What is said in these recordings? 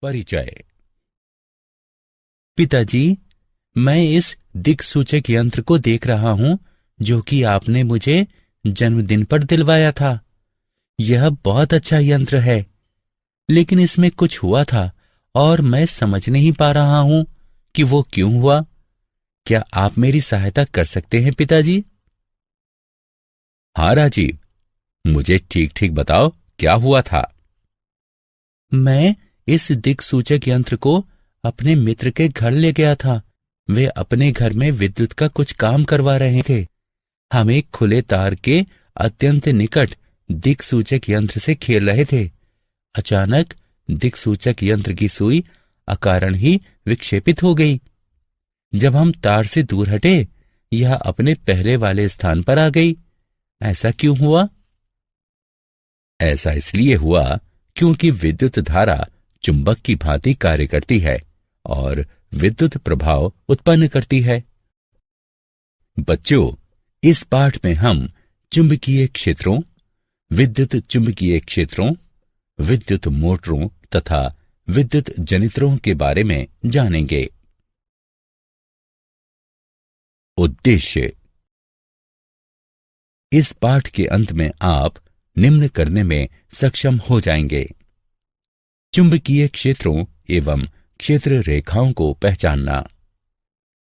परिचय। पिताजी, मैं इस दिक्सूचक यंत्र को देख रहा हूं जो कि आपने मुझे जन्मदिन पर दिलवाया था। यह बहुत अच्छा यंत्र है, लेकिन इसमें कुछ हुआ था और मैं समझ नहीं पा रहा हूं कि वो क्यों हुआ। क्या आप मेरी सहायता कर सकते हैं पिताजी? हाँ राजीव, मुझे ठीक ठीक बताओ क्या हुआ था। मैं इस दिक्सूचक यंत्र को अपने मित्र के घर ले गया था। वे अपने घर में विद्युत का कुछ काम करवा रहे थे। हम एक खुले तार के अत्यंत निकट दिक्सूचक यंत्र से खेल रहे थे। अचानक दिक्सूचक यंत्र की सुई अकारण ही विक्षेपित हो गई। जब हम तार से दूर हटे, यह अपने पहले वाले स्थान पर आ गई। ऐसा क्यों हुआ? ऐसा इसलिए हुआ क्योंकि विद्युत धारा चुंबक की भांति कार्य करती है और विद्युत प्रभाव उत्पन्न करती है। बच्चों, इस पाठ में हम चुंबकीय क्षेत्रों, विद्युत चुंबकीय क्षेत्रों, विद्युत मोटरों तथा विद्युत जनित्रों के बारे में जानेंगे। उद्देश्य। इस पाठ के अंत में आप निम्न करने में सक्षम हो जाएंगे: चुंबकीय क्षेत्रों एवं क्षेत्र रेखाओं को पहचानना,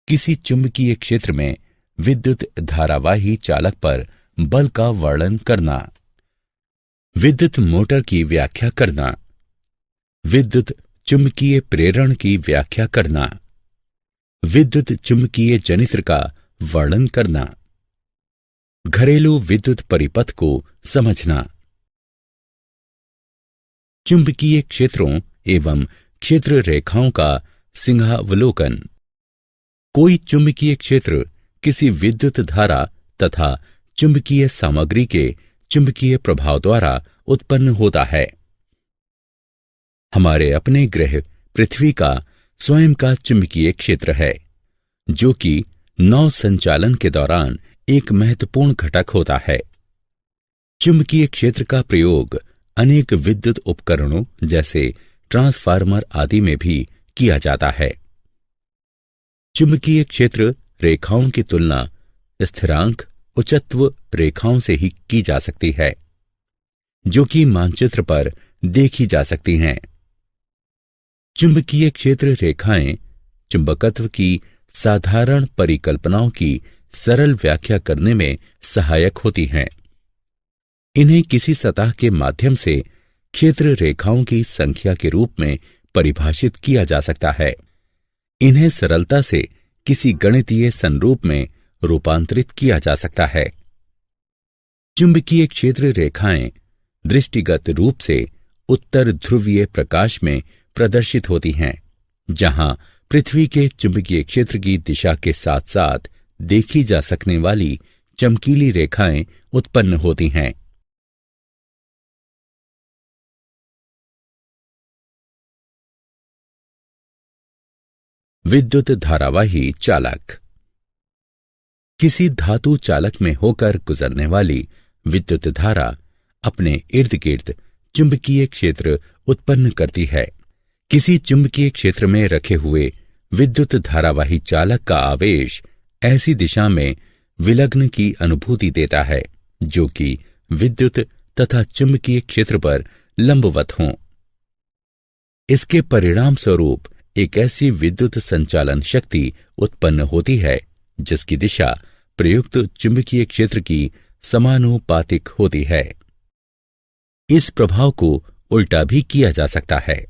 किसी चुंबकीय क्षेत्र में विद्युत धारावाही चालक पर बल का वर्णन करना, विद्युत मोटर की व्याख्या करना, विद्युत चुंबकीय प्रेरण की व्याख्या करना, विद्युत चुंबकीय जनित्र का वर्णन करना, घरेलू विद्युत परिपथ को समझना। चुंबकीय क्षेत्रों एवं क्षेत्र रेखाओं का सिंहावलोकन। कोई चुंबकीय क्षेत्र किसी विद्युत धारा तथा चुंबकीय सामग्री के चुंबकीय प्रभाव द्वारा उत्पन्न होता है। हमारे अपने ग्रह पृथ्वी का स्वयं का चुंबकीय क्षेत्र है, जो कि नौ संचालन के दौरान एक महत्वपूर्ण घटक होता है। चुंबकीय क्षेत्र का प्रयोग अनेक विद्युत उपकरणों जैसे ट्रांसफार्मर आदि में भी किया जाता है। चुंबकीय क्षेत्र रेखाओं की तुलना स्थिरांक उच्चत्व रेखाओं से ही की जा सकती है, जो कि मानचित्र पर देखी जा सकती हैं। चुंबकीय क्षेत्र रेखाएं चुंबकत्व की साधारण परिकल्पनाओं की सरल व्याख्या करने में सहायक होती हैं। इन्हें किसी सतह के माध्यम से क्षेत्र रेखाओं की संख्या के रूप में परिभाषित किया जा सकता है। इन्हें सरलता से किसी गणितीय संरूप में रूपांतरित किया जा सकता है। चुंबकीय क्षेत्र रेखाएं दृष्टिगत रूप से उत्तर ध्रुवीय प्रकाश में प्रदर्शित होती हैं, जहां पृथ्वी के चुंबकीय क्षेत्र की दिशा के साथ साथ देखी जा सकने वाली चमकीली रेखाएं उत्पन्न होती हैं। विद्युत धारावाही चालक। किसी धातु चालक में होकर गुजरने वाली विद्युत धारा अपने इर्द गिर्द चुंबकीय क्षेत्र उत्पन्न करती है। किसी चुंबकीय क्षेत्र में रखे हुए विद्युत धारावाही चालक का आवेश ऐसी दिशा में विलग्न की अनुभूति देता है जो कि विद्युत तथा चुंबकीय क्षेत्र पर लंबवत हों। इसके परिणाम स्वरूप एक ऐसी विद्युत संचालन शक्ति उत्पन्न होती है जिसकी दिशा प्रयुक्त चुंबकीय क्षेत्र की समानुपातिक होती है। इस प्रभाव को उल्टा भी किया जा सकता है।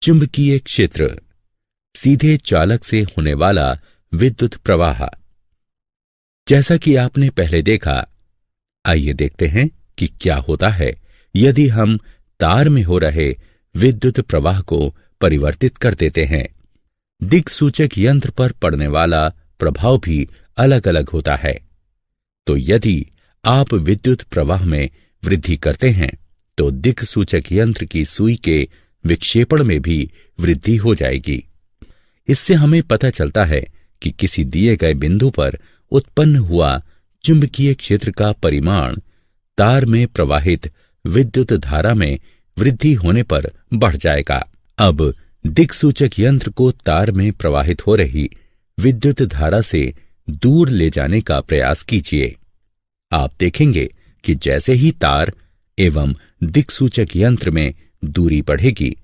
चुंबकीय क्षेत्र, सीधे चालक से होने वाला विद्युत प्रवाह। जैसा कि आपने पहले देखा, आइए देखते हैं कि क्या होता है यदि हम तार में हो रहे विद्युत प्रवाह को परिवर्तित कर देते हैं। दिक्सूचक यंत्र पर पड़ने वाला प्रभाव भी अलग अलग होता है। तो यदि आप विद्युत प्रवाह में वृद्धि करते हैं तो दिक्सूचक यंत्र की सुई के विक्षेपण में भी वृद्धि हो जाएगी। इससे हमें पता चलता है कि किसी दिए गए बिंदु पर उत्पन्न हुआ चुंबकीय क्षेत्र का परिमाण तार में प्रवाहित विद्युत धारा में वृद्धि होने पर बढ़ जाएगा। अब दिक्सूचक यंत्र को तार में प्रवाहित हो रही विद्युत धारा से दूर ले जाने का प्रयास कीजिए। आप देखेंगे कि जैसे ही तार एवं दिक्सूचक यंत्र में दूरी बढ़ेगी,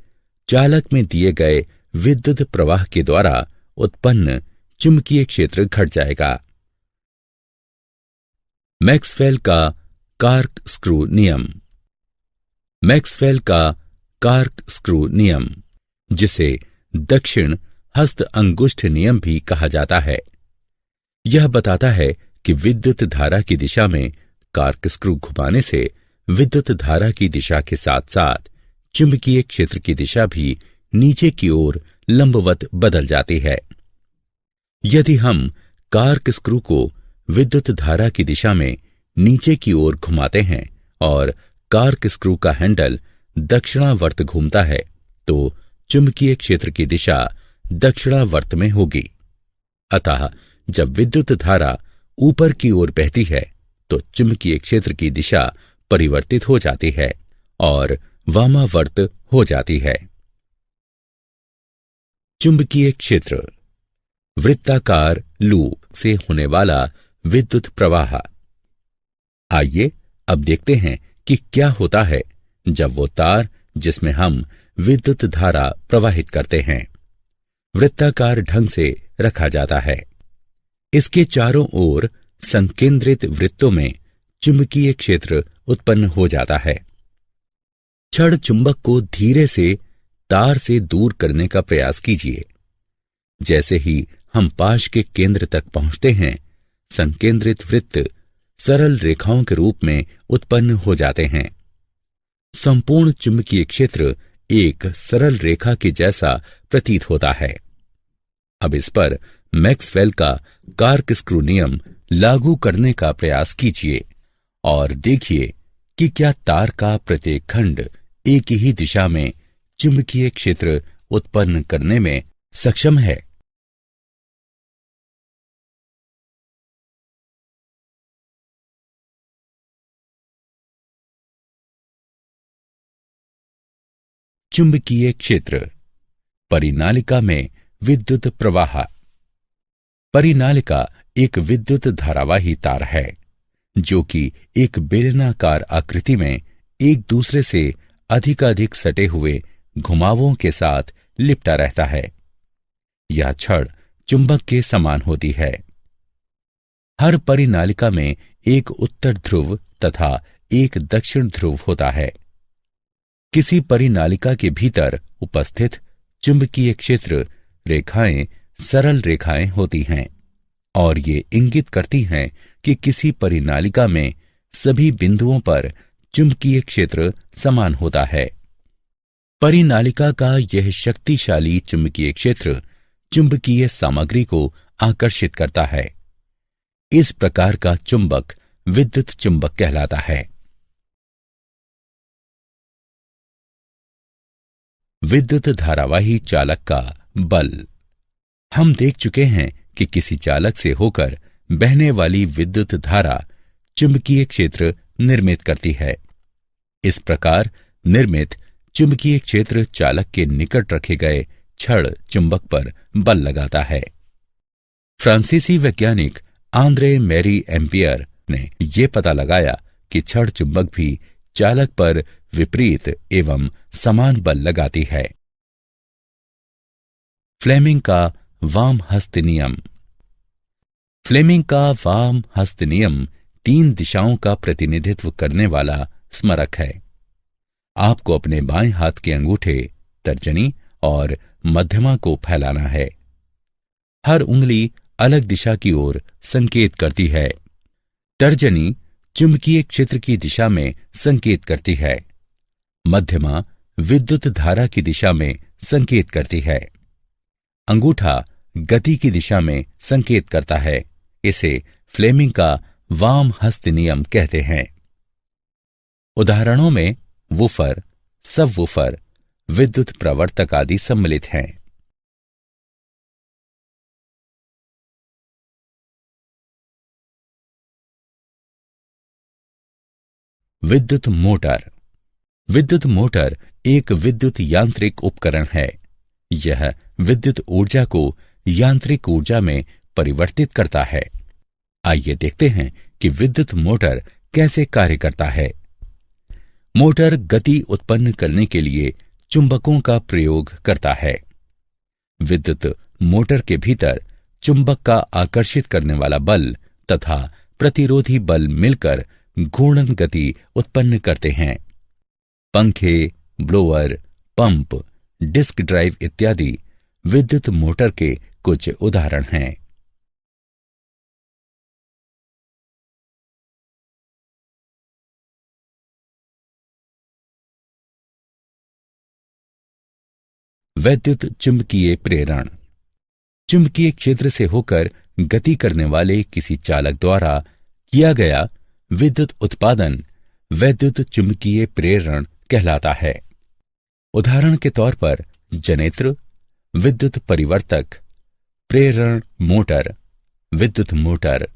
चालक में दिए गए विद्युत प्रवाह के द्वारा उत्पन्न चुंबकीय क्षेत्र घट जाएगा। मैक्सवेल का कॉर्कस्क्रू नियम। मैक्सवेल का कॉर्कस्क्रू नियम, जिसे दक्षिण हस्त अंगुष्ठ नियम भी कहा जाता है, यह बताता है कि विद्युत धारा की दिशा में कॉर्कस्क्रू घुमाने से विद्युत धारा की दिशा के साथ साथ चुंबकीय क्षेत्र की दिशा भी नीचे की ओर लंबवत बदल जाती है। यदि हम कॉर्कस्क्रू को विद्युत धारा की दिशा में नीचे की ओर घुमाते हैं और कॉर्कस्क्रू का हैंडल दक्षिणावर्त घूमता है, तो चुंबकीय क्षेत्र की दिशा दक्षिणावर्त में होगी। अतः जब विद्युत धारा ऊपर की ओर बहती है तो चुंबकीय क्षेत्र की दिशा परिवर्तित हो जाती है और वामावर्त हो जाती है। चुंबकीय क्षेत्र, वृत्ताकार लूप से होने वाला विद्युत प्रवाह। आइए अब देखते हैं कि क्या होता है जब वो तार जिसमें हम विद्युत धारा प्रवाहित करते हैं वृत्ताकार ढंग से रखा जाता है। इसके चारों ओर संकेंद्रित वृत्तों में चुंबकीय क्षेत्र उत्पन्न हो जाता है। छड़ चुंबक को धीरे से तार से दूर करने का प्रयास कीजिए। जैसे ही हम पाश के केंद्र तक पहुंचते हैं, संकेंद्रित वृत्त सरल रेखाओं के रूप में उत्पन्न हो जाते हैं। संपूर्ण चुंबकीय क्षेत्र एक सरल रेखा के जैसा प्रतीत होता है। अब इस पर मैक्सवेल का कॉर्कस्क्रू नियम लागू करने का प्रयास कीजिए और देखिए कि क्या तार का प्रत्येक खंड एक ही दिशा में चुंबकीय क्षेत्र उत्पन्न करने में सक्षम है। चुंबकीय क्षेत्र, परिनालिका में विद्युत प्रवाह। परिनालिका एक विद्युत धारावाही तार है जो कि एक बेलनाकार आकृति में एक दूसरे से अधिकाधिक सटे हुए घुमावों के साथ लिपटा रहता है। यह छड़ चुंबक के समान होती है। हर परिनालिका में एक उत्तर ध्रुव तथा एक दक्षिण ध्रुव होता है। किसी परिनालिका के भीतर उपस्थित चुंबकीय क्षेत्र रेखाएं सरल रेखाएं होती हैं और ये इंगित करती हैं कि किसी परिनालिका में सभी बिंदुओं पर चुंबकीय क्षेत्र समान होता है। परिनालिका का यह शक्तिशाली चुंबकीय क्षेत्र चुंबकीय सामग्री को आकर्षित करता है। इस प्रकार का चुंबक विद्युत चुंबक कहलाता है। विद्युत धारावाही चालक का बल। हम देख चुके हैं कि किसी चालक से होकर बहने वाली विद्युत धारा चुंबकीय क्षेत्र निर्मित करती है। इस प्रकार निर्मित चुंबकीय क्षेत्र चालक के निकट रखे गए छड़ चुंबक पर बल लगाता है। फ्रांसीसी वैज्ञानिक आंद्रे मैरी एम्पियर ने यह पता लगाया कि छड़ चुंबक भी चालक पर विपरीत एवं समान बल लगाती है। फ्लेमिंग का वाम हस्त नियम। फ्लेमिंग का वाम हस्त नियम 3 दिशाओं का प्रतिनिधित्व करने वाला स्मारक है। आपको अपने बाएं हाथ के अंगूठे, तर्जनी और मध्यमा को फैलाना है। हर उंगली अलग दिशा की ओर संकेत करती है। तर्जनी चुंबकीय क्षेत्र की दिशा में संकेत करती है। मध्यमा विद्युत धारा की दिशा में संकेत करती है। अंगूठा गति की दिशा में संकेत करता है। इसे फ्लेमिंग का वाम हस्त नियम कहते हैं। उदाहरणों में वूफर, सबवूफर, विद्युत प्रवर्तक आदि सम्मिलित हैं। विद्युत मोटर। विद्युत मोटर एक विद्युत यांत्रिक उपकरण है। यह विद्युत ऊर्जा को यांत्रिक ऊर्जा में परिवर्तित करता है। आइए देखते हैं कि विद्युत मोटर कैसे कार्य करता है। मोटर गति उत्पन्न करने के लिए चुंबकों का प्रयोग करता है। विद्युत मोटर के भीतर चुंबक का आकर्षित करने वाला बल तथा प्रतिरोधी बल मिलकर घूर्णन गति उत्पन्न करते हैं। पंखे, ब्लोअर, पंप, डिस्क ड्राइव इत्यादि विद्युत मोटर के कुछ उदाहरण हैं। वैद्युत चुंबकीय प्रेरण। चुंबकीय क्षेत्र से होकर गति करने वाले किसी चालक द्वारा किया गया विद्युत उत्पादन वैद्युत चुंबकीय प्रेरण कहलाता है। उदाहरण के तौर पर जनित्र, विद्युत परिवर्तक, प्रेरण मोटर, विद्युत मोटर,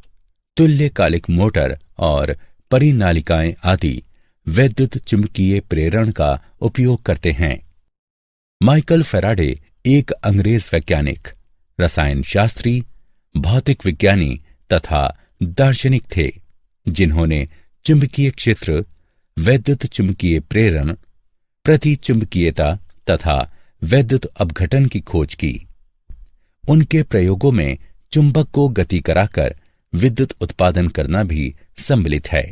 तुल्यकालिक मोटर और परिनालिकाएं आदि वैद्युत चुंबकीय प्रेरण का उपयोग करते हैं। माइकल फैराडे एक अंग्रेज वैज्ञानिक, रसायन शास्त्री, भौतिक विज्ञानी तथा दार्शनिक थे, जिन्होंने चुंबकीय क्षेत्र, वैद्युत चुंबकीय प्रेरण, प्रतिचुंबकीयता तथा वैद्युत अपघटन की खोज की। उनके प्रयोगों में चुंबक को गति कराकर विद्युत उत्पादन करना भी सम्मिलित है।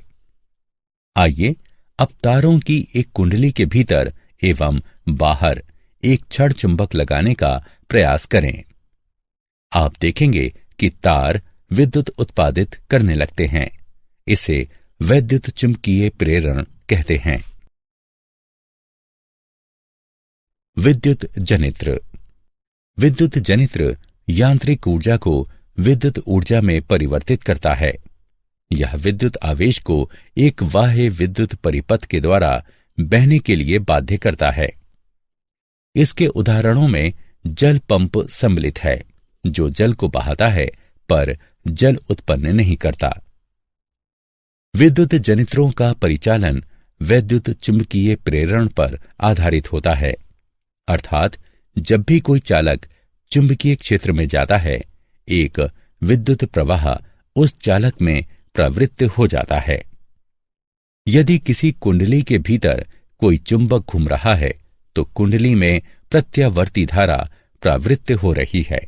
आइए अब तारों की एक कुंडली के भीतर एवं बाहर एक छड़ चुंबक लगाने का प्रयास करें। आप देखेंगे कि तार विद्युत उत्पादित करने लगते हैं। इसे वैद्युत चुंबकीय प्रेरण कहते हैं। विद्युत जनित्र। विद्युत जनित्र यांत्रिक ऊर्जा को विद्युत ऊर्जा में परिवर्तित करता है। यह विद्युत आवेश को एक बाह्य विद्युत परिपथ के द्वारा बहने के लिए बाध्य करता है। इसके उदाहरणों में जल पंप सम्मिलित है, जो जल को बहाता है पर जल उत्पन्न नहीं करता। विद्युत जनित्रों का परिचालन वैद्युत चुंबकीय प्रेरण पर आधारित होता है, अर्थात जब भी कोई चालक चुंबकीय क्षेत्र में जाता है, एक विद्युत प्रवाह उस चालक में प्रवृत्त हो जाता है। यदि किसी कुंडली के भीतर कोई चुंबक घूम रहा है तो कुंडली में प्रत्यावर्ती धारा प्रवृत्त हो रही है।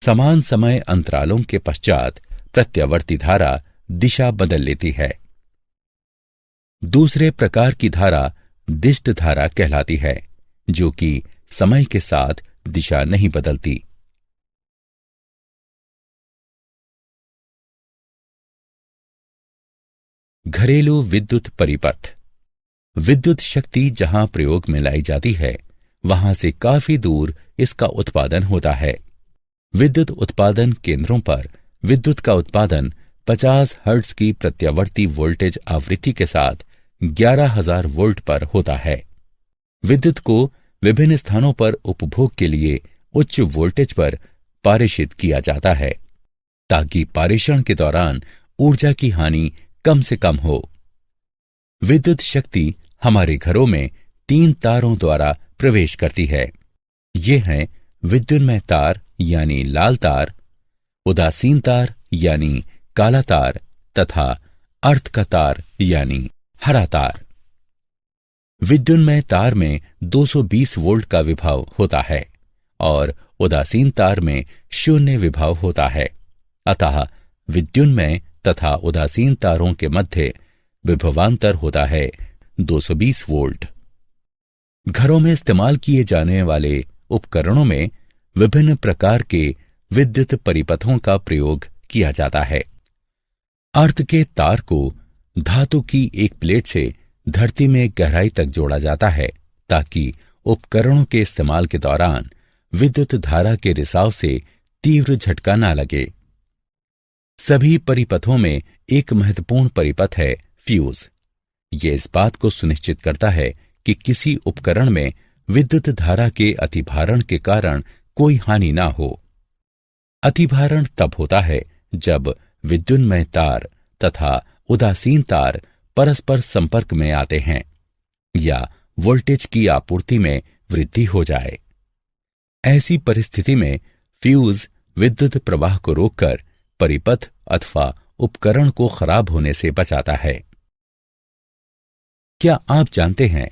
समान समय अंतरालों के पश्चात प्रत्यावर्ती धारा दिशा बदल लेती है। दूसरे प्रकार की धारा दिष्ट धारा कहलाती है, जो कि समय के साथ दिशा नहीं बदलती। घरेलू विद्युत परिपथ। विद्युत शक्ति जहां प्रयोग में लाई जाती है, वहां से काफी दूर इसका उत्पादन होता है। विद्युत उत्पादन केंद्रों पर विद्युत का उत्पादन 50 हर्ट्ज की प्रत्यावर्ती वोल्टेज आवृत्ति के साथ 11,000 वोल्ट पर होता है। विद्युत को विभिन्न स्थानों पर उपभोग के लिए उच्च वोल्टेज पर पारेषित किया जाता है, ताकि पारेषण के दौरान ऊर्जा की हानि कम से कम हो। विद्युत शक्ति हमारे घरों में 3 तारों द्वारा प्रवेश करती है। ये हैं विद्युन्मय तार यानी लाल तार, उदासीन तार यानी काला तार तथा अर्थ का तार यानी हरा तार। विद्युन्मय तार में 220 वोल्ट का विभव होता है और उदासीन तार में 0 विभव होता है। अतः विद्युन्मय तथा उदासीन तारों के मध्य विभवांतर होता है 220 वोल्ट। घरों में इस्तेमाल किए जाने वाले उपकरणों में विभिन्न प्रकार के विद्युत परिपथों का प्रयोग किया जाता है। अर्थ के तार को धातु की एक प्लेट से धरती में गहराई तक जोड़ा जाता है, ताकि उपकरणों के इस्तेमाल के दौरान विद्युत धारा के रिसाव से तीव्र झटका न लगे। सभी परिपथों में एक महत्वपूर्ण परिपथ है फ्यूज। यह इस बात को सुनिश्चित करता है कि किसी उपकरण में विद्युत धारा के अतिभारण के कारण कोई हानि ना हो। अतिभारण तब होता है जब विद्युन्मय तार तथा उदासीन तार परस्पर संपर्क में आते हैं या वोल्टेज की आपूर्ति में वृद्धि हो जाए। ऐसी परिस्थिति में फ्यूज विद्युत प्रवाह को रोककर परिपथ अथवा उपकरण को खराब होने से बचाता है। क्या आप जानते हैं,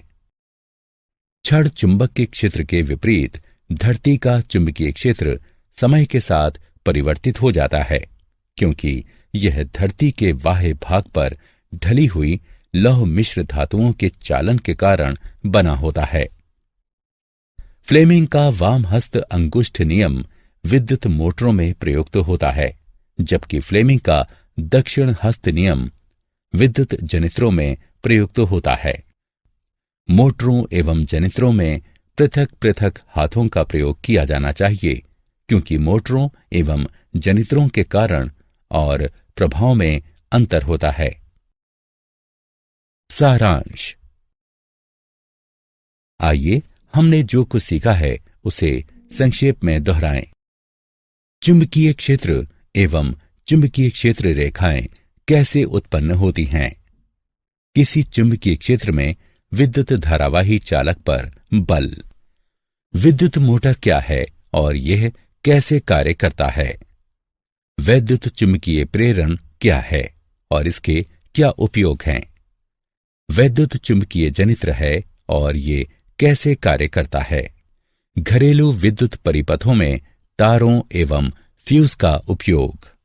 छड़ चुंबक के क्षेत्र के विपरीत धरती का चुंबकीय क्षेत्र समय के साथ परिवर्तित हो जाता है, क्योंकि यह धरती के बाह्य भाग पर ढली हुई लौह मिश्र धातुओं के चालन के कारण बना होता है। फ्लेमिंग का वाम हस्त अंगुष्ठ नियम विद्युत मोटरों में प्रयुक्त होता है, जबकि फ्लेमिंग का दक्षिण हस्त नियम विद्युत जनित्रों में प्रयुक्त होता है। मोटरों एवं जनित्रों में पृथक पृथक हाथों का प्रयोग किया जाना चाहिए, क्योंकि मोटरों एवं जनित्रों के कारण और प्रभाव में अंतर होता है। सारांश। आइए हमने जो कुछ सीखा है उसे संक्षेप में दोहराएं। चुंबकीय क्षेत्र एवं चुंबकीय क्षेत्र रेखाएं कैसे उत्पन्न होती हैं? किसी चुंबकीय क्षेत्र में विद्युत धारावाही चालक पर बल। विद्युत मोटर क्या है और यह कैसे कार्य करता है? वैद्युत चुंबकीय प्रेरण क्या है और इसके क्या उपयोग हैं? वैद्युत चुंबकीय जनित्र है और ये कैसे कार्य करता है? घरेलू विद्युत परिपथों में तारों एवं फ्यूज का उपयोग।